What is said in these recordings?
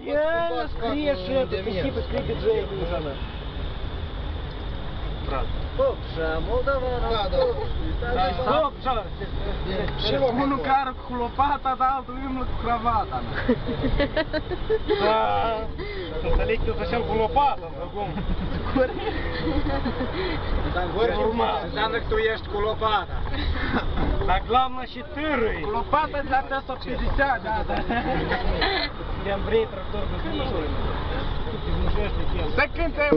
Я скорее это, какие-то скрипиджей ужина. Popșa, Moldova, Popșa! Și unul care cu lopata, dar altul îmblă cu cravata. Da, înțeleg că așa cu lopata, acum. Corect. Înseamnă că tu ești cu lopata. Dar главное și târâi. Cu lopata de pe 150, da. Am vrei tractor de zniște. Să cântăm!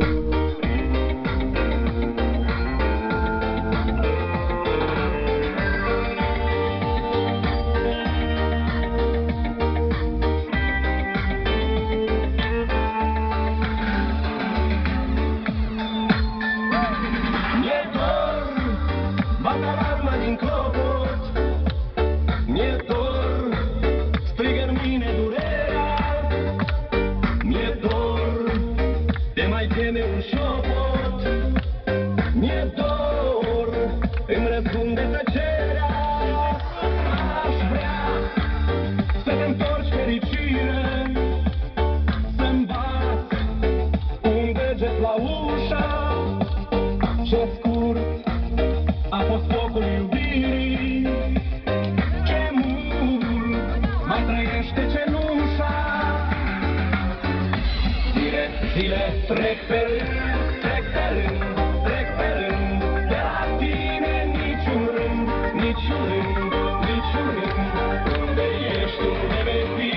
Trec pe rând, trec pe rând, trec pe rând, de la tine niciun rând, niciun rând, niciun rând. Unde ești, unde vei fi?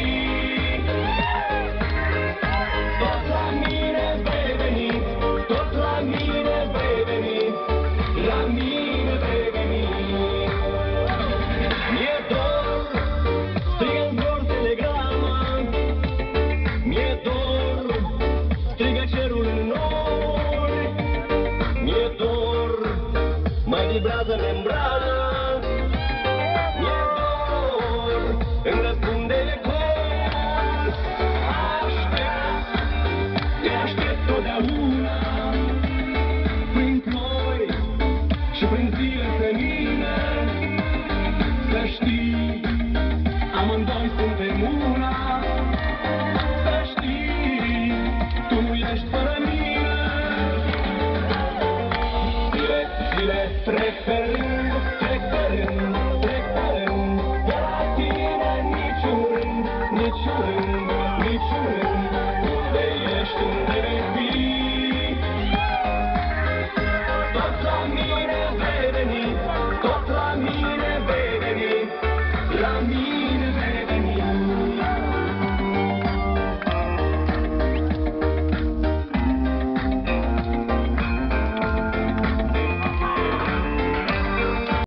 Tot la mine vei veni, tot la mine vei veni, la mine vei veni. Mi-e dor, strigă-n zbor telegrama, mi-e dor, strigă cerul în nori, mi-e dor, mai vibrează membrana, mi-e dor, îmi răspunde ecou, aștept, te aștept totdeauna, prin ploi și prin zile senine, să știi, amândoi suntem una, să știi, tu nu ești fără mine. Zile trec pe rând, trec pe rând, trec pe rând, de la tine niciun rând, niciun rând.